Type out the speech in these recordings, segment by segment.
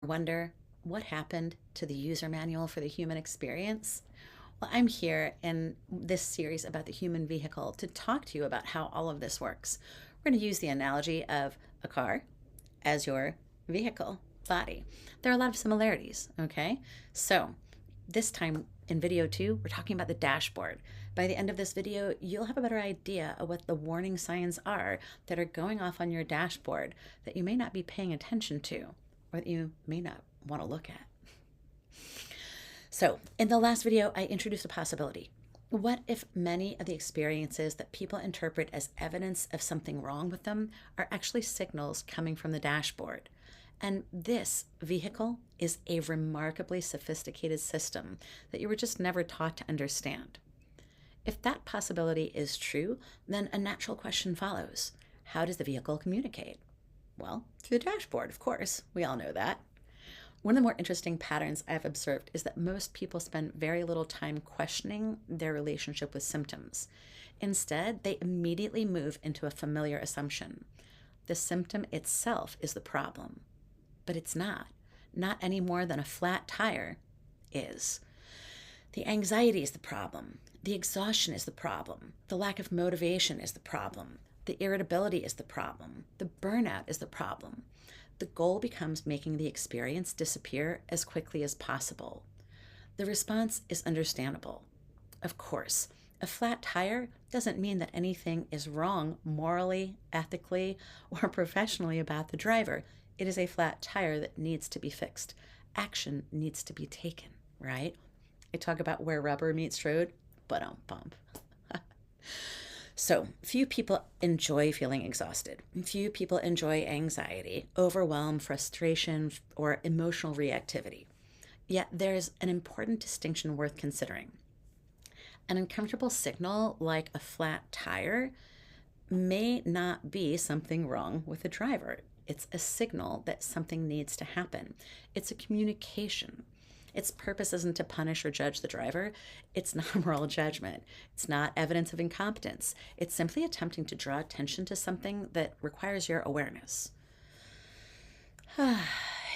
Wonder what happened to the user manual for the human experience? Well, I'm here in this series about the human vehicle to talk to you about how all of this works. We're going to use the analogy of a car as your vehicle body. There are a lot of similarities, okay? So, this time in video 2, we're talking about the dashboard. By the end of this video, you'll have a better idea of what the warning signs are that are going off on your dashboard that you may not be paying attention to or that you may not want to look at. So, in the last video, I introduced a possibility. What if many of the experiences that people interpret as evidence of something wrong with them are actually signals coming from the dashboard? And this vehicle is a remarkably sophisticated system that you were just never taught to understand. If that possibility is true, then a natural question follows. How does the vehicle communicate? Well, through the dashboard, of course. We all know that. One of the more interesting patterns I've observed is that most people spend very little time questioning their relationship with symptoms. Instead, they immediately move into a familiar assumption. The symptom itself is the problem. But it's not. Not any more than a flat tire is. The anxiety is the problem. The exhaustion is the problem. The lack of motivation is the problem. The irritability is the problem. The burnout is the problem. The goal becomes making the experience disappear as quickly as possible. The response is understandable. Of course, a flat tire doesn't mean that anything is wrong morally, ethically, or professionally about the driver. It is a flat tire that needs to be fixed. Action needs to be taken, right? I talk about where rubber meets road, but don't bump. So, few people enjoy feeling exhausted. Few people enjoy anxiety, overwhelm, frustration, or emotional reactivity. Yet there's an important distinction worth considering. An uncomfortable signal, like a flat tire, may not be something wrong with the driver. It's a signal that something needs to happen. It's a communication. Its purpose isn't to punish or judge the driver. It's not a moral judgment. It's not evidence of incompetence. It's simply attempting to draw attention to something that requires your awareness.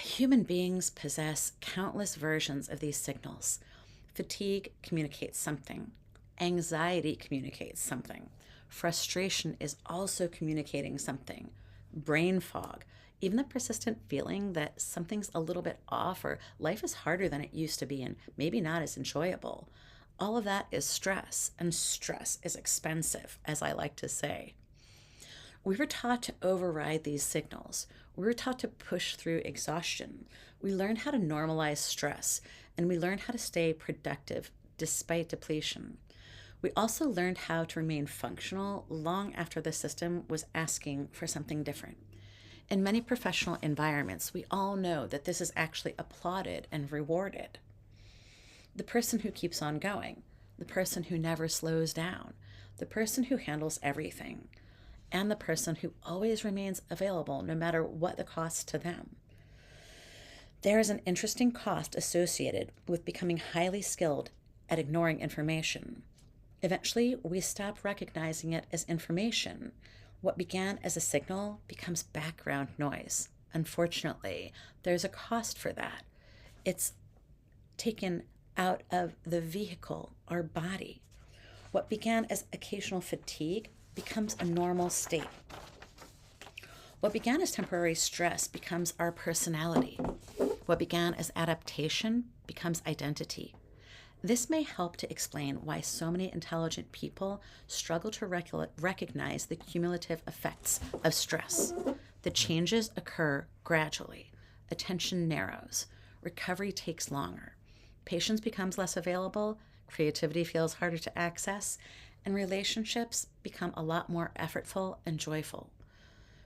Human beings possess countless versions of these signals. Fatigue communicates something. Anxiety communicates something. Frustration is also communicating something. Brain fog, even the persistent feeling that something's a little bit off or life is harder than it used to be and maybe not as enjoyable. All of that is stress, and stress is expensive, as I like to say. We were taught to override these signals. We were taught to push through exhaustion. We learned how to normalize stress, and we learned how to stay productive despite depletion. We also learned how to remain functional long after the system was asking for something different. In many professional environments, we all know that this is actually applauded and rewarded. The person who keeps on going, the person who never slows down, the person who handles everything, and the person who always remains available no matter what the cost to them. There is an interesting cost associated with becoming highly skilled at ignoring information. Eventually, we stop recognizing it as information. What began as a signal becomes background noise. Unfortunately, there's a cost for that. It's taken out of the vehicle, our body. What began as occasional fatigue becomes a normal state. What began as temporary stress becomes our personality. What began as adaptation becomes identity. This may help to explain why so many intelligent people struggle to recognize the cumulative effects of stress. The changes occur gradually. Attention narrows. Recovery takes longer. Patience becomes less available. Creativity feels harder to access. And relationships become a lot more effortful and joyful.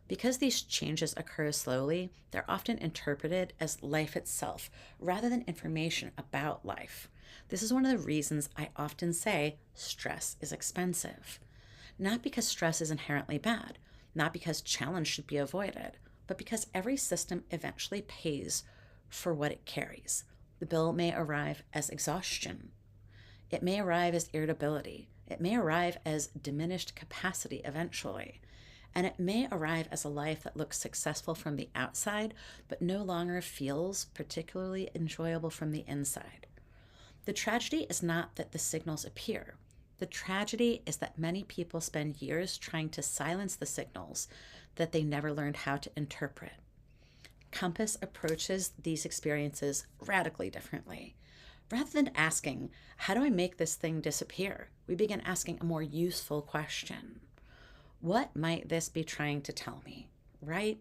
Because these changes occur slowly, they're often interpreted as life itself rather than information about life. This is one of the reasons I often say stress is expensive. Not because stress is inherently bad, not because challenge should be avoided, but because every system eventually pays for what it carries. The bill may arrive as exhaustion. It may arrive as irritability. It may arrive as diminished capacity eventually. and it may arrive as a life that looks successful from the outside, but no longer feels particularly enjoyable from the inside. The tragedy is not that the signals appear. The tragedy is that many people spend years trying to silence the signals that they never learned how to interpret. Compass approaches these experiences radically differently. Rather than asking, how do I make this thing disappear? We begin asking a more useful question. What might this be trying to tell me, right?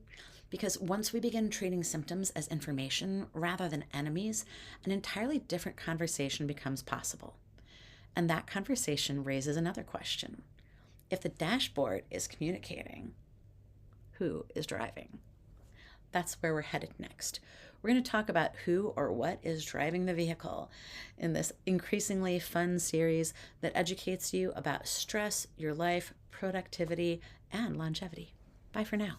Because once we begin treating symptoms as information rather than enemies, an entirely different conversation becomes possible. And that conversation raises another question. If the dashboard is communicating, who is driving? That's where we're headed next. We're going to talk about who or what is driving the vehicle in this increasingly fun series that educates you about stress, your life, productivity, and longevity. Bye for now.